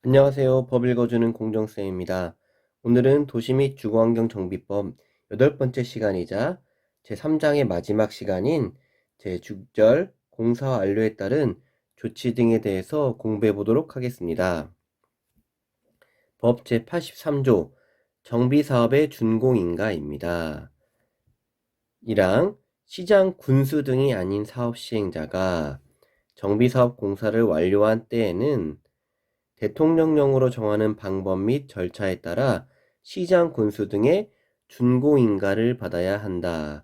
안녕하세요. 법 읽어주는 공정쌤입니다. 오늘은 도시 및 주거환경 정비법 8번째 시간이자 제3장의 마지막 시간인 제6절 공사 완료에 따른 조치 등에 대해서 공부해 보도록 하겠습니다. 법 제83조 정비사업의 준공인가입니다. 1항 시장 군수 등이 아닌 사업 시행자가 정비사업 공사를 완료한 때에는 대통령령으로 정하는 방법 및 절차에 따라 시장 군수 등의 준공인가를 받아야 한다.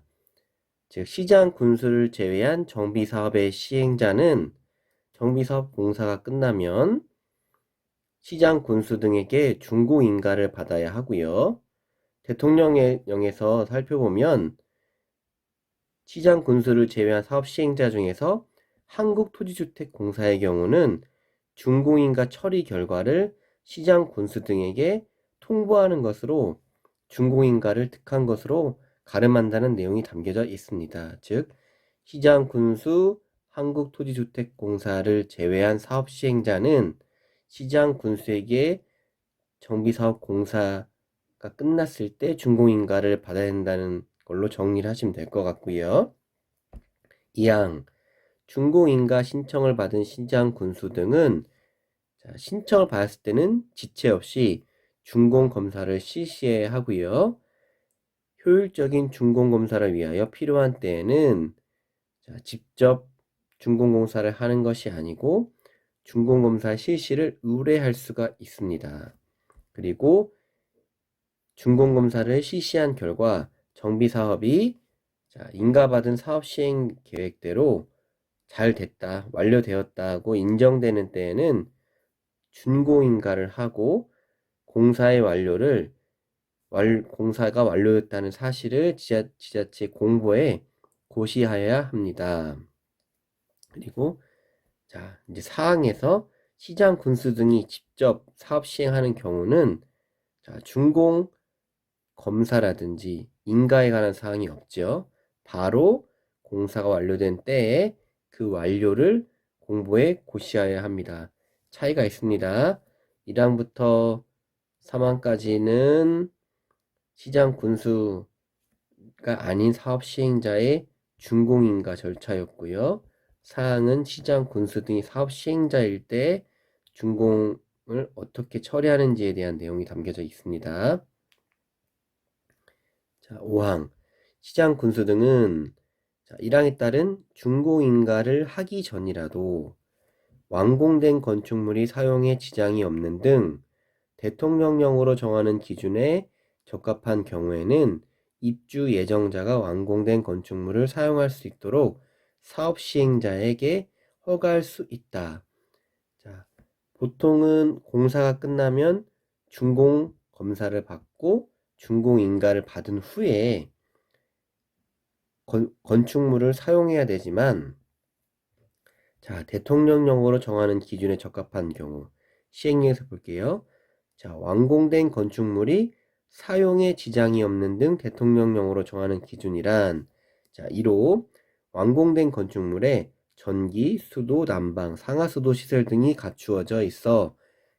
즉 시장 군수를 제외한 정비사업의 시행자는 정비사업 공사가 끝나면 시장 군수 등에게 준공인가를 받아야 하고요. 대통령령에서 살펴보면 시장 군수를 제외한 사업 시행자 중에서 한국토지주택공사의 경우는 준공인가 처리 결과를 시장 군수 등에게 통보하는 것으로 준공인가를 득한 것으로 가름한다는 내용이 담겨져 있습니다. 즉 시장 군수 한국토지주택공사를 제외한 사업 시행자는 시장 군수에게 정비사업 공사가 끝났을 때 준공인가를 받아야 된다는 걸로 정리를 하시면 될 것 같고요. 2항 준공인가 신청을 받은 시장 군수 등은 신청을 받았을 때는 지체 없이 준공검사를 실시해야 하고요. 효율적인 준공검사를 위하여 필요한 때에는 직접 준공공사를 하는 것이 아니고 준공검사 실시를 의뢰할 수가 있습니다. 그리고 준공검사를 실시한 결과 정비사업이 인가받은 사업 시행 계획대로 잘 됐다, 완료되었다고 인정되는 때에는 준공인가를 하고 공사의 완료를 공사가 완료됐다는 사실을 지자체 공보에 고시하여야 합니다. 그리고 이제 사항에서 시장 군수 등이 직접 사업 시행하는 경우는 준공 검사라든지 인가에 관한 사항이 없죠. 바로 공사가 완료된 때에 그 완료를 공보에 고시하여야 합니다. 차이가 있습니다. 1항부터 3항까지는 시장 군수가 아닌 사업 시행자의 준공인가 절차였고요. 4항은 시장 군수 등이 사업 시행자일 때 준공을 어떻게 처리하는지에 대한 내용이 담겨져 있습니다. 5항 시장 군수 등은 1항에 따른 준공인가를 하기 전이라도 완공된 건축물이 사용에 지장이 없는 등 대통령령으로 정하는 기준에 적합한 경우에는 입주 예정자가 완공된 건축물을 사용할 수 있도록 사업 시행자에게 허가할 수 있다. 보통은 공사가 끝나면 준공 검사를 받고 준공인가를 받은 후에 건축물을 사용해야 되지만 대통령령으로 정하는 기준에 적합한 경우 시행령에서 볼게요. 완공된 건축물이 사용에 지장이 없는 등 대통령령으로 정하는 기준이란 1호 완공된 건축물에 전기, 수도, 난방, 상하수도 시설 등이 갖추어져 있어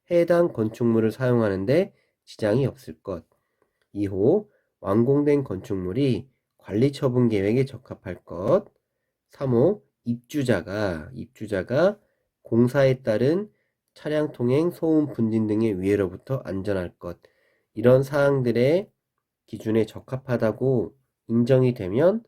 해당 건축물을 사용하는데 지장이 없을 것. 2호 완공된 건축물이 관리처분 계획에 적합할 것. 3호 입주자가 공사에 따른 차량 통행, 소음, 분진 등의 위해로부터 안전할 것. 이런 사항들의 기준에 적합하다고 인정이 되면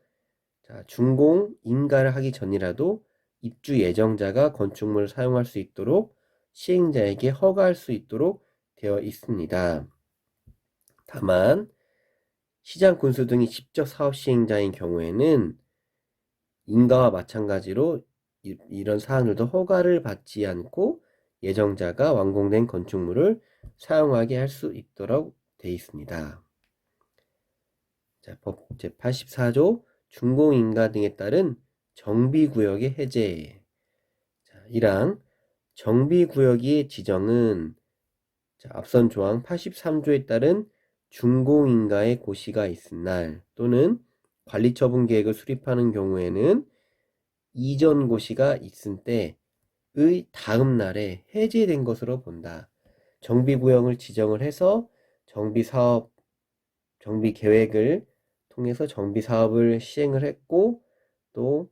준공 인가를 하기 전이라도 입주 예정자가 건축물을 사용할 수 있도록 시행자에게 허가할 수 있도록 되어 있습니다. 다만 시장 군수 등이 직접 사업 시행자인 경우에는 인가와 마찬가지로 이런 사항들도 허가를 받지 않고 예정자가 완공된 건축물을 사용하게 할 수 있도록 되어 있습니다. 법 제84조 준공인가 등에 따른 정비구역의 해제. 1항 정비구역의 지정은 앞선 조항 83조에 따른 준공인가의 고시가 있은 날 또는 관리처분 계획을 수립하는 경우에는 이전 고시가 있은 때의 다음 날에 해제된 것으로 본다. 정비구역을 지정을 해서 정비사업, 정비계획을 통해서 정비사업을 시행을 했고 또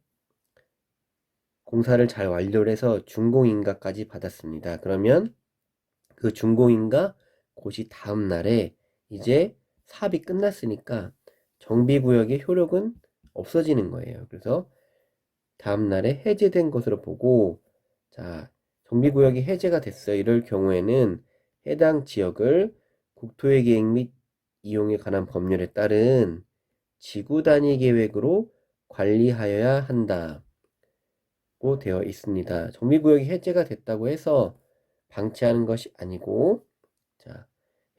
공사를 잘 완료를 해서 준공인가까지 받았습니다. 그러면 그 준공인가 고시 다음 날에 이제 사업이 끝났으니까 정비구역의 효력은 없어지는 거예요. 그래서 다음 날에 해제된 것으로 보고, 자, 정비구역이 해제가 됐어요. 이럴 경우에는 해당 지역을 국토의 계획 및 이용에 관한 법률에 따른 지구 단위 계획으로 관리하여야 한다고 되어 있습니다. 정비구역이 해제가 됐다고 해서 방치하는 것이 아니고, 자,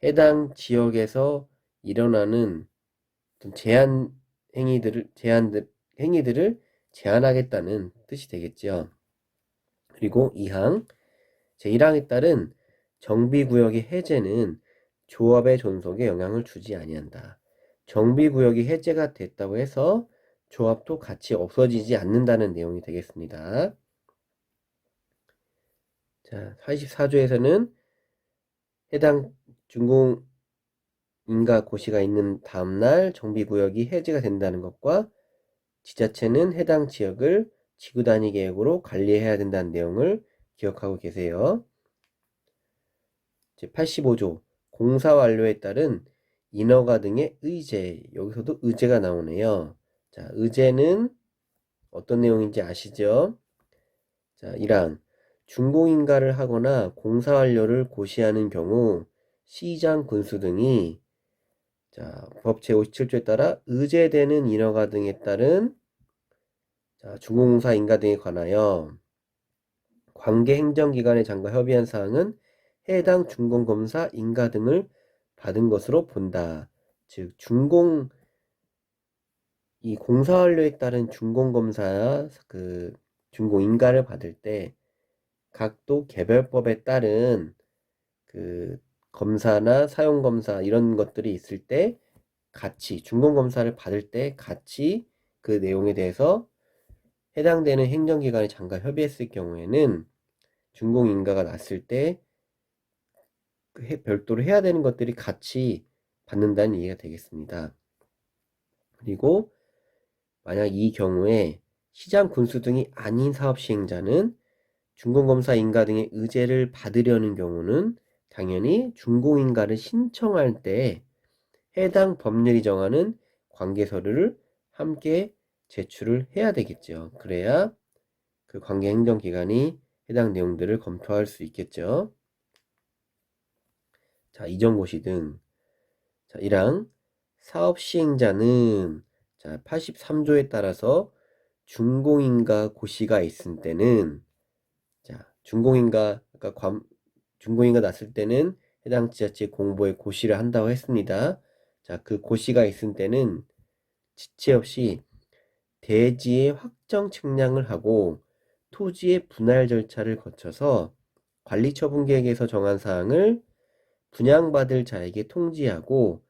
해당 지역에서 일어나는 제한 행위들을 제한하겠다는 뜻이 되겠죠. 그리고 2항 제1항에 따른 정비구역의 해제는 조합의 존속에 영향을 주지 아니한다. 정비구역이 해제가 됐다고 해서 조합도 같이 없어지지 않는다는 내용이 되겠습니다. 자, 44조에서는 해당 준공인가 고시가 있는 다음날 정비구역이 해제가 된다는 것과 지자체는 해당 지역을 지구 단위 계획으로 관리해야 된다는 내용을 기억하고 계세요. 85조 공사 완료에 따른 인허가 등의 의제, 여기서도 의제가 나오네요. 자, 의제는 어떤 내용인지 아시죠? 자, 1항 준공인가를 하거나 공사 완료를 고시하는 경우 시장 군수 등이 자, 법 제57조에 따라 의제되는 인허가 등에 따른 자, 준공사 인가 등에 관하여 관계 행정기관의 장과 협의한 사항은 해당 준공검사 인가 등을 받은 것으로 본다. 즉 이 공사 완료에 따른 준공검사 그 준공인가를 받을 때 각도 개별법에 따른 그 검사나 사용검사 이런 것들이 있을 때 같이 준공검사를 받을 때 같이 그 내용에 대해서 해당되는 행정기관의 장과 협의했을 경우에는 준공인가가 났을 때 별도로 해야 되는 것들이 같이 받는다는 이해가 되겠습니다. 그리고 만약 이 경우에 시장 군수 등이 아닌 사업 시행자는 준공검사 인가 등의 의제를 받으려는 경우는 당연히 준공인가를 신청할 때 해당 법률이 정하는 관계 서류를 함께 제출을 해야 되겠죠. 그래야 그 관계 행정기관이 해당 내용들을 검토할 수 있겠죠. 자, 이전고시 등. 자, 1항 사업 시행자는 자, 83조에 따라서 준공인가 고시가 있을 때는 자, 준공인가 났을 때는 해당 지자체 공보에 고시를 한다고 했습니다. 자, 그 고시가 있을 때는 지체 없이 대지의 확정 측량을 하고 토지의 분할 절차를 거쳐서 관리처분계획에서 정한 사항을 분양받을 자에게 통지하고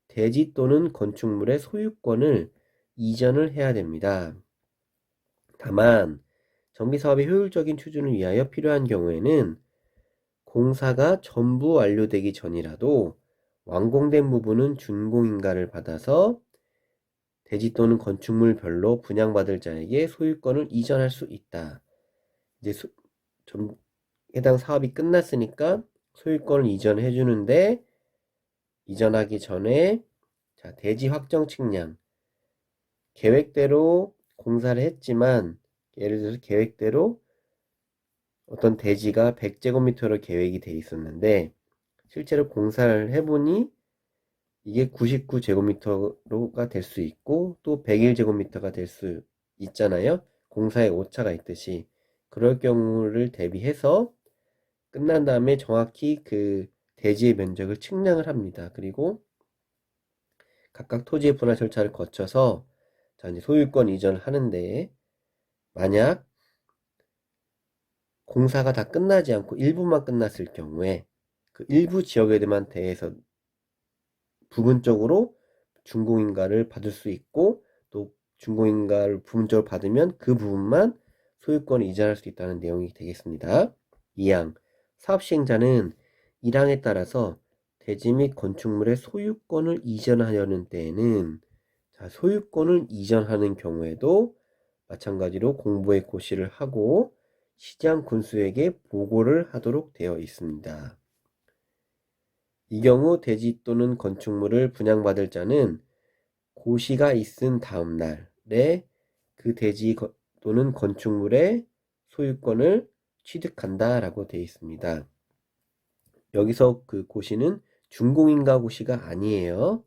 대지 또는 건축물의 소유권을 이전을 해야 됩니다. 다만 정비사업의 효율적인 추진을 위하여 필요한 경우에는 공사가 전부 완료되기 전이라도 완공된 부분은 준공인가를 받아서 대지 또는 건축물별로 분양받을 자에게 소유권을 이전할 수 있다. 이제 해당 사업이 끝났으니까 소유권을 이전해 주는데 이전하기 전에 자, 대지 확정 측량 계획대로 공사를 했지만 예를 들어서 계획대로 어떤 대지가 100제곱미터로 계획이 돼 있었는데 실제로 공사를 해보니 이게 99제곱미터가 될 수 있고 또 101제곱미터가 될 수 있잖아요. 공사에 오차가 있듯이 그럴 경우를 대비해서 끝난 다음에 정확히 그 대지의 면적을 측량을 합니다. 그리고 각각 토지의 분할 절차를 거쳐서 자, 이제 소유권 이전을 하는데 만약 공사가 다 끝나지 않고 일부만 끝났을 경우에 그 일부 지역에만 대해서 부분적으로 준공인가를 받을 수 있고 또 준공인가를 부분적으로 받으면 그 부분만 소유권을 이전할 수 있다는 내용이 되겠습니다. 2항 사업 시행자는 1항에 따라서 대지 및 건축물의 소유권을 이전하려는 때에는 자, 소유권을 이전하는 경우에도 마찬가지로 공부의 고시를 하고 시장 군수에게 보고를 하도록 되어 있습니다. 이 경우 대지 또는 건축물을 분양받을 자는 고시가 있은 다음 날에 그 대지 또는 건축물의 소유권을 취득한다라고 되어 있습니다. 여기서 그 고시는 준공인가 고시가 아니에요.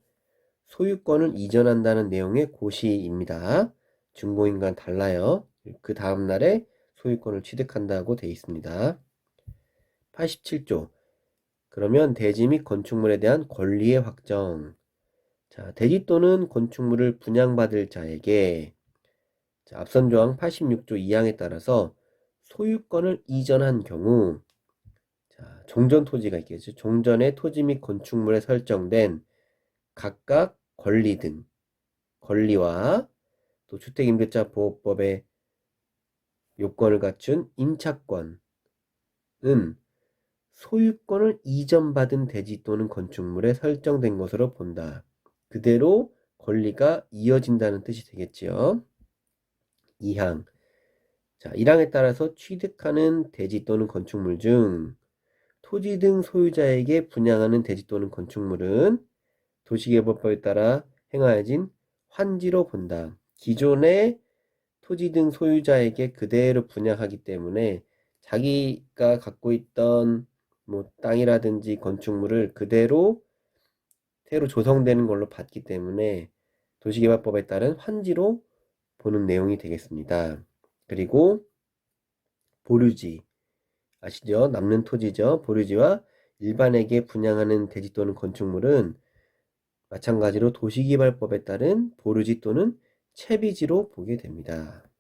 소유권을 이전한다는 내용의 고시입니다. 준공인과는 달라요. 그 다음 날에 소유권을 취득한다고 되어 있습니다. 87조. 그러면 대지 및 건축물에 대한 권리의 확정. 자, 대지 또는 건축물을 분양받을 자에게 자, 앞선 조항 86조 2항에 따라서 소유권을 이전한 경우 자, 종전 토지가 있겠죠. 종전의 토지 및 건축물에 설정된 각각 권리 등 권리와 또 주택임대차 보호법의 요건을 갖춘 임차권은 소유권을 이전받은 대지 또는 건축물에 설정된 것으로 본다. 그대로 권리가 이어진다는 뜻이 되겠지요. 2항. 자, 1항에 따라서 취득하는 대지 또는 건축물 중 토지 등 소유자에게 분양하는 대지 또는 건축물은 도시개발법에 따라 행하여진 환지로 본다. 기존의 토지 등 소유자에게 그대로 분양하기 때문에 자기가 갖고 있던 뭐 땅이라든지 건축물을 그대로 새로 조성되는 걸로 봤기 때문에 도시개발법에 따른 환지로 보는 내용이 되겠습니다. 그리고 보류지 아시죠? 남는 토지죠. 보류지와 일반에게 분양하는 대지 또는 건축물은 마찬가지로 도시개발법에 따른 보류지 또는 채비지로 보게 됩니다.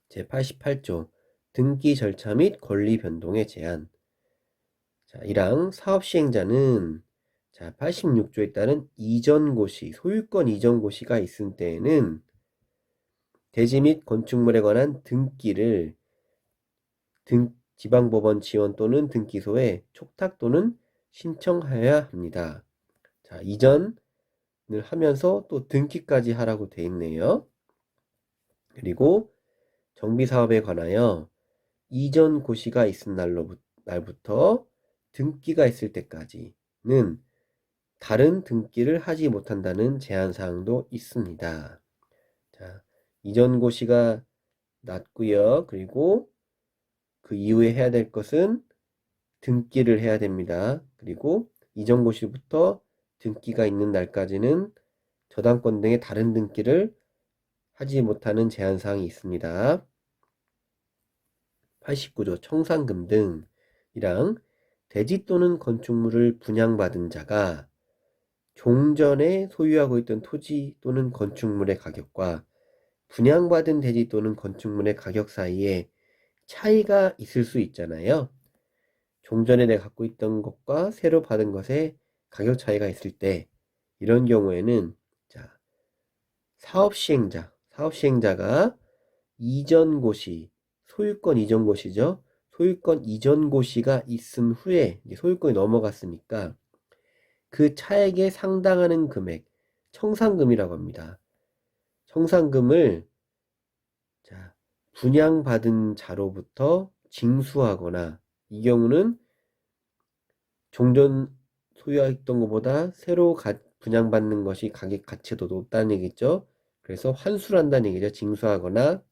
제88조 등기 절차 및 권리 변동의 제한. 자, 1항 사업시행자는 자, 86조에 따른 이전고시, 소유권 이전고시가 있을 때에는 대지 및 건축물에 관한 등기를 지방법원 지원 또는 등기소에 촉탁 또는 신청하여야 합니다. 자, 이전을 하면서 또 등기까지 하라고 돼 있네요. 그리고 정비사업에 관하여 이전 고시가 있은 날부터 등기가 있을 때까지는 다른 등기를 하지 못한다는 제한사항도 있습니다. 자, 이전 고시가 났고요. 그리고 그 이후에 해야 될 것은 등기를 해야 됩니다. 그리고 이전 고시부터 등기가 있는 날까지는 저당권 등의 다른 등기를 하지 못하는 제한사항이 있습니다. 89조 청산금 등이랑 대지 또는 건축물을 분양받은 자가 종전에 소유하고 있던 토지 또는 건축물의 가격과 분양받은 대지 또는 건축물의 가격 사이에 차이가 있을 수 있잖아요. 종전에 내가 갖고 있던 것과 새로 받은 것에 가격 차이가 있을 때 이런 경우에는 자, 사업시행자가 이전고시, 소유권 이전고시죠. 소유권 이전고시가 있은 후에 소유권이 넘어갔으니까 그 차액에 상당하는 금액, 청산금이라고 합니다. 청산금을 자, 분양받은 자로부터 징수하거나 이 경우는 종전 소유했던 것보다 새로 분양받는 것이 가격 가치도 높다는 얘기죠. 그래서 환수를 한다는 얘기죠. 징수하거나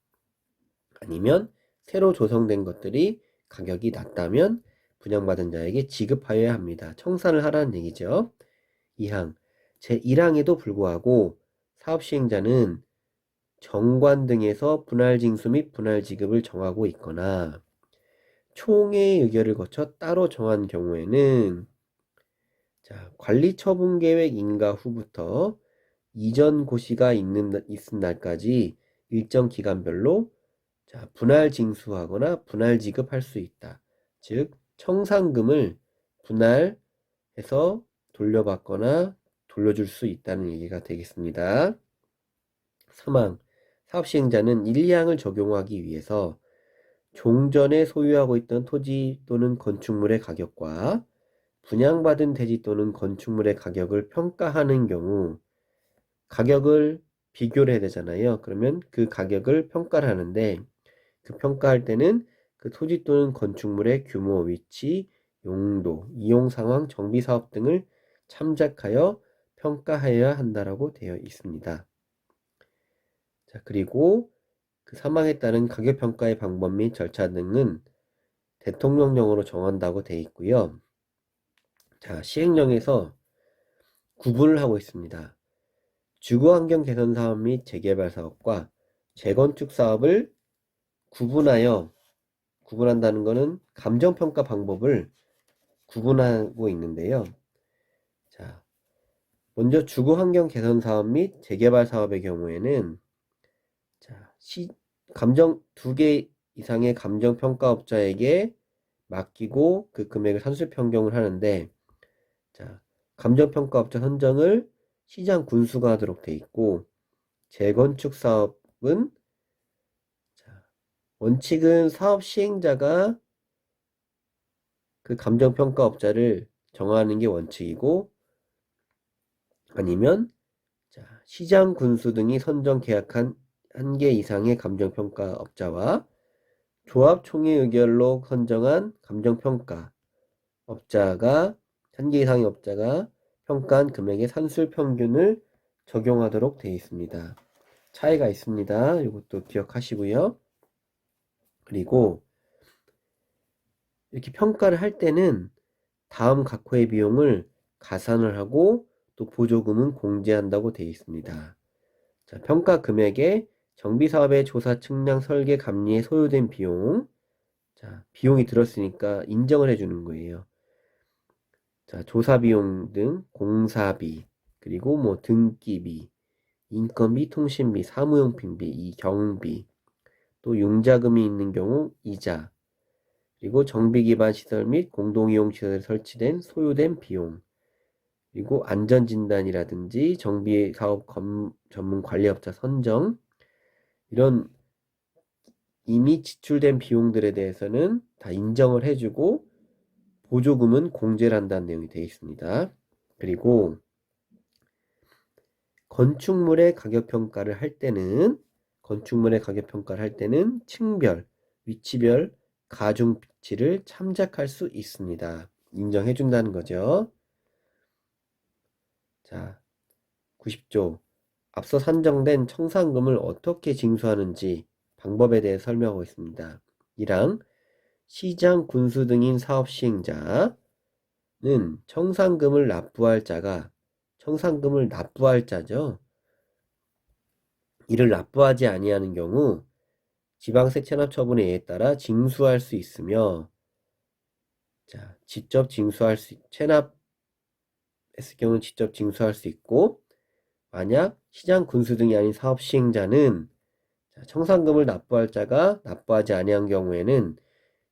아니면 새로 조성된 것들이 가격이 낮다면 분양받은 자에게 지급하여야 합니다. 청산을 하라는 얘기죠. 2항 제1항에도 불구하고 사업시행자는 정관 등에서 분할징수 및 분할지급을 정하고 있거나 총회의 의결을 거쳐 따로 정한 경우에는 자, 관리처분계획 인가 후부터 이전 고시가 있은 날까지 일정 기간별로 자, 분할징수하거나 분할지급할 수 있다. 즉 청산금을 분할해서 돌려받거나 돌려줄 수 있다는 얘기가 되겠습니다. 3항 사업시행자는 1, 2항을 적용하기 위해서 종전에 소유하고 있던 토지 또는 건축물의 가격과 분양받은 대지 또는 건축물의 가격을 평가하는 경우 가격을 비교를 해야 되잖아요. 그러면 그 가격을 평가를 하는데 그 평가할 때는 그 토지 또는 건축물의 규모, 위치, 용도, 이용 상황, 정비 사업 등을 참작하여 평가해야 한다라고 되어 있습니다. 자, 그리고 그 사망에 따른 가격 평가의 방법 및 절차 등은 대통령령으로 정한다고 되어 있고요. 자, 시행령에서 구분을 하고 있습니다. 주거환경 개선 사업 및 재개발 사업과 재건축 사업을 구분한다는 것은 감정평가 방법을 구분하고 있는데요. 자, 먼저 주거환경 개선 사업 및 재개발 사업의 경우에는 자, 두 개 이상의 감정평가업자에게 맡기고 그 금액을 산술 변경을 하는데 자, 감정평가업자 선정을 시장 군수가 하도록 돼 있고 재건축 사업은 자, 원칙은 사업 시행자가 그 감정평가업자를 정하는 게 원칙이고 아니면 자, 시장 군수 등이 선정 계약한 한 개 이상의 감정평가업자와 조합 총회 의결로 선정한 감정평가 업자가 한 개 이상의 업자가 평가한 금액의 산술 평균을 적용하도록 되어 있습니다. 차이가 있습니다. 이것도 기억하시고요. 그리고 이렇게 평가를 할 때는 다음 각 호의 비용을 가산을 하고 또 보조금은 공제한다고 되어 있습니다. 자, 평가 금액에 정비사업의 조사, 측량, 설계, 감리에 소요된 비용, 자, 비용이 들었으니까 인정을 해주는 거예요. 자, 조사비용 등 공사비, 그리고 뭐 등기비, 인건비, 통신비, 사무용품비, 이 경비, 또 융자금이 있는 경우 이자, 그리고 정비기반 시설 및 공동이용 시설에 설치된 소요된 비용, 그리고 안전진단이라든지 정비사업 전문 관리업자 선정, 이런 이미 지출된 비용들에 대해서는 다 인정을 해주고 보조금은 공제를 한다는 내용이 되어 있습니다. 그리고 건축물의 가격평가를 할 때는 층별, 위치별 가중치를 참작할 수 있습니다. 인정해 준다는 거죠. 자, 90조. 앞서 산정된 청산금을 어떻게 징수하는지 방법에 대해 설명하고 있습니다. 1항 시장 군수 등인 사업 시행자는 청산금을 납부할 자죠. 이를 납부하지 아니하는 경우 지방세 체납 처분에 의해 따라 징수할 수 있으며 자, 체납했을 경우는 직접 징수할 수 있고 만약 시장 군수 등이 아닌 사업 시행자는 청산금을 납부할 자가 납부하지 아니한 경우에는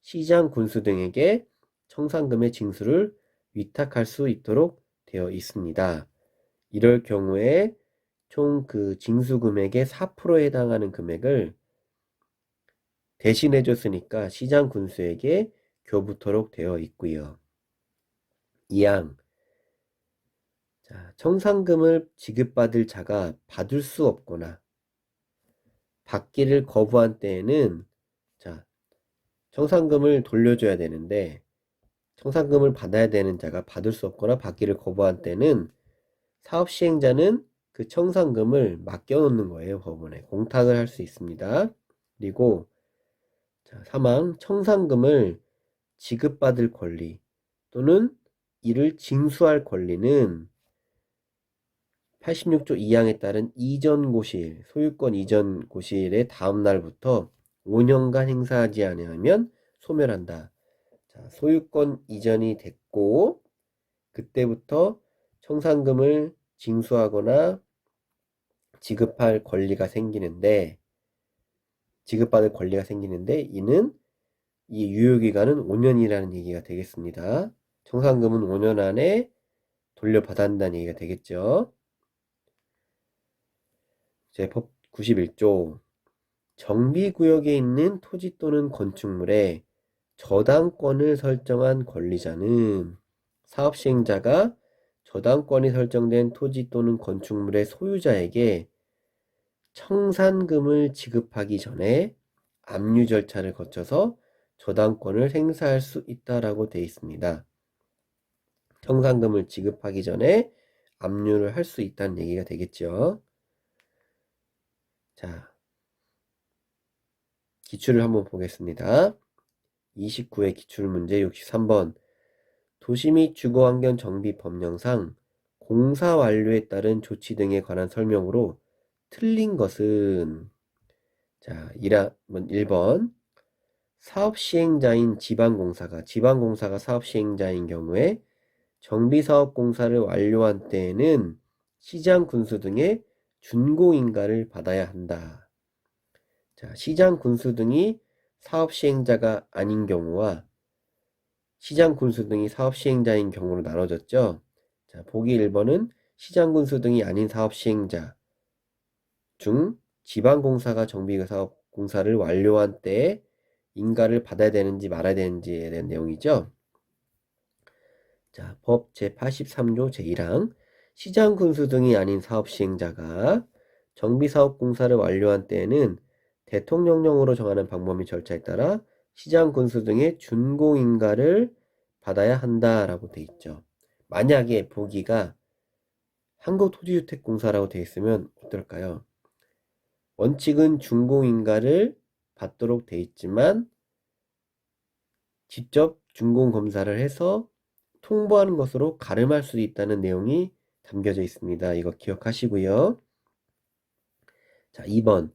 시장 군수 등에게 청산금의 징수를 위탁할 수 있도록 되어 있습니다. 이럴 경우에 총 그 징수 금액의 4%에 해당하는 금액을 대신해 줬으니까 시장 군수에게 교부토록 되어 있고요. 2항 청산금을 지급받을 자가 받을 수 없거나 받기를 거부한 때에는 청산금을 돌려줘야 되는데 청산금을 받아야 되는 자가 받을 수 없거나 받기를 거부한 때는 사업 시행자는 그 청산금을 맡겨놓는 거예요. 법원에 공탁을 할 수 있습니다. 그리고 3항 청산금을 지급받을 권리 또는 이를 징수할 권리는 86조 2항에 따른 소유권 이전 고시일의 다음 날부터 5년간 행사하지 아니하면 소멸한다. 자, 소유권 이전이 됐고 그때부터 청산금을 징수하거나 지급받을 권리가 생기는데 이는 이 유효기간은 5년이라는 얘기가 되겠습니다. 청산금은 5년 안에 돌려받아야 한다는 얘기가 되겠죠. 제 법 91조 정비구역에 있는 토지 또는 건축물에 저당권을 설정한 권리자는 사업시행자가 저당권이 설정된 토지 또는 건축물의 소유자에게 청산금을 지급하기 전에 압류 절차를 거쳐서 저당권을 행사할 수 있다라고 되어 있습니다. 청산금을 지급하기 전에 압류를 할 수 있다는 얘기가 되겠죠. 자, 기출을 한번 보겠습니다. 29회 기출문제 63번. 도시 및 주거환경 정비 법령상 공사 완료에 따른 조치 등에 관한 설명으로 틀린 것은, 자, 1번. 사업 시행자인 지방공사가 사업 시행자인 경우에 정비사업 공사를 완료한 때에는 시장 군수 등의 준공인가를 받아야 한다. 자, 시장 군수 등이 사업 시행자가 아닌 경우와 시장 군수 등이 사업 시행자인 경우로 나눠졌죠. 자, 보기 1번은 시장 군수 등이 아닌 사업 시행자 중 지방공사가 정비사업 공사를 완료한 때에 인가를 받아야 되는지 말아야 되는지에 대한 내용이죠. 자, 법 제83조 제1항 시장 군수 등이 아닌 사업 시행자가 정비사업 공사를 완료한 때에는 대통령령으로 정하는 방법 및 절차에 따라 시장 군수 등의 준공인가를 받아야 한다라고 돼 있죠. 만약에 보기가 한국토지주택공사라고 돼 있으면 어떨까요? 원칙은 준공인가를 받도록 돼 있지만 직접 준공검사를 해서 통보하는 것으로 가름할 수 있다는 내용이 담겨져 있습니다. 이거 기억하시고요. 자, 2번.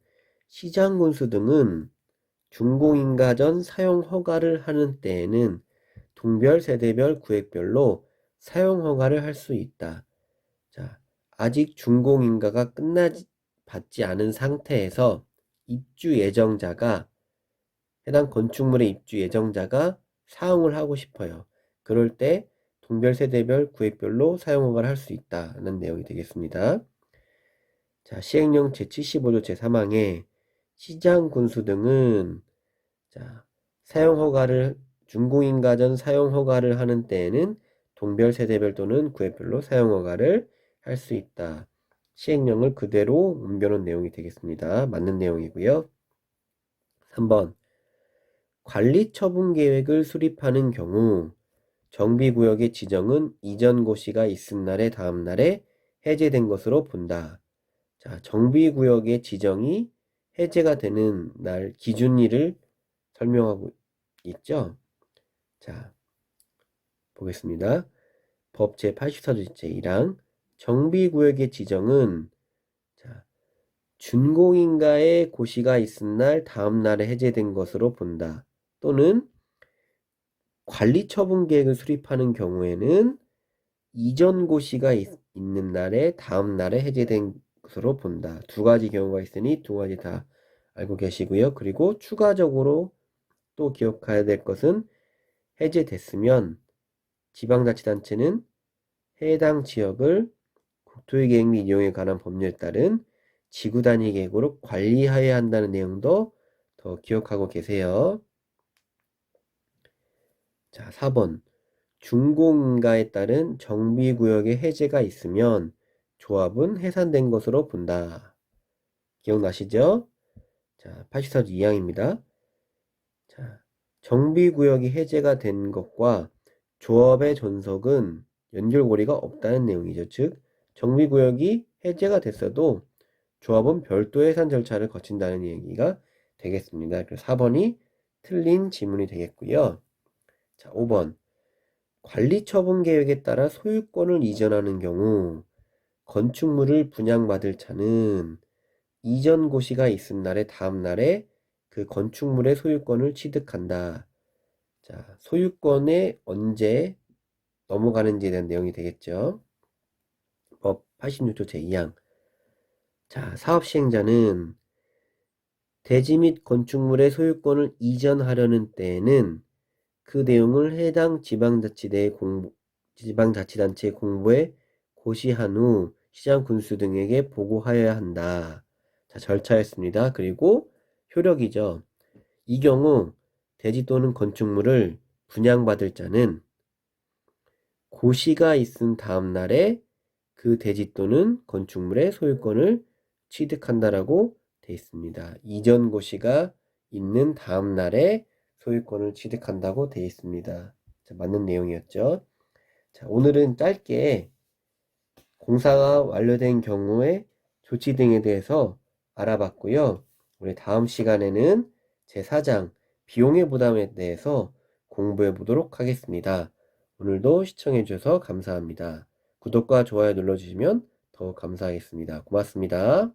시장군수 등은 준공인가 전 사용 허가를 하는 때에는 동별, 세대별, 구획별로 사용 허가를 할 수 있다. 자, 아직 준공인가가 받지 않은 상태에서 해당 건축물의 입주 예정자가 사용을 하고 싶어요. 그럴 때 동별, 세대별, 구획별로 사용 허가를 할 수 있다는 내용이 되겠습니다. 자, 시행령 제75조 제3항에 시장 군수 등은 사용 허가를 준공인가 전 사용 허가를 하는 때에는 동별, 세대별 또는 구획별로 사용 허가를 할 수 있다. 시행령을 그대로 옮겨놓은 내용이 되겠습니다. 맞는 내용이고요. 3번. 관리처분 계획을 수립하는 경우 정비구역의 지정은 이전 고시가 있은 날의 다음 날에 해제된 것으로 본다. 자, 정비구역의 지정이 해제가 되는 날 기준일을 설명하고 있죠. 자, 보겠습니다. 법 제84조 제1항 정비구역의 지정은 준공인가의 고시가 있은 날 다음 날에 해제된 것으로 본다. 또는 관리처분 계획을 수립하는 경우에는 이전 고시가 있는 날에 다음 날에 해제된 것으로 본다. 두 가지 경우가 있으니 두 가지 다 알고 계시고요. 그리고 추가적으로 또 기억해야 될 것은 해제됐으면 지방자치단체는 해당 지역을 국토의계획 및 이용에 관한 법률에 따른 지구단위 계획으로 관리하여야 한다는 내용도 더 기억하고 계세요. 자, 4번. 준공인가에 따른 정비구역의 해제가 있으면 조합은 해산된 것으로 본다. 기억나시죠? 자, 84조 2항입니다. 자, 정비구역이 해제가 된 것과 조합의 존속은 연결고리가 없다는 내용이죠. 즉, 정비구역이 해제가 됐어도 조합은 별도 해산 절차를 거친다는 얘기가 되겠습니다. 그래서 4번이 틀린 지문이 되겠고요. 자, 5번. 관리처분계획에 따라 소유권을 이전하는 경우 건축물을 분양받을 차는 이전 고시가 있은 날의 다음 날에 그 건축물의 소유권을 취득한다. 자, 소유권에 언제 넘어가는지에 대한 내용이 되겠죠. 법 86조 제2항. 자, 사업시행자는 대지 및 건축물의 소유권을 이전하려는 때에는 그 내용을 해당 지방자치단체 공보에 고시한 후 시장 군수 등에게 보고하여야 한다. 자, 절차였습니다. 그리고 효력이죠. 이 경우 대지 또는 건축물을 분양받을 자는 고시가 있은 다음 날에 그 대지 또는 건축물의 소유권을 취득한다라고 되어 있습니다. 이전 고시가 있는 다음 날에 소유권을 취득한다고 되어 있습니다. 자, 맞는 내용이었죠. 자, 오늘은 짧게 공사가 완료된 경우의 조치 등에 대해서 알아봤고요. 우리 다음 시간에는 제4장 비용의 부담에 대해서 공부해 보도록 하겠습니다. 오늘도 시청해 주셔서 감사합니다. 구독과 좋아요 눌러주시면 더 감사하겠습니다. 고맙습니다.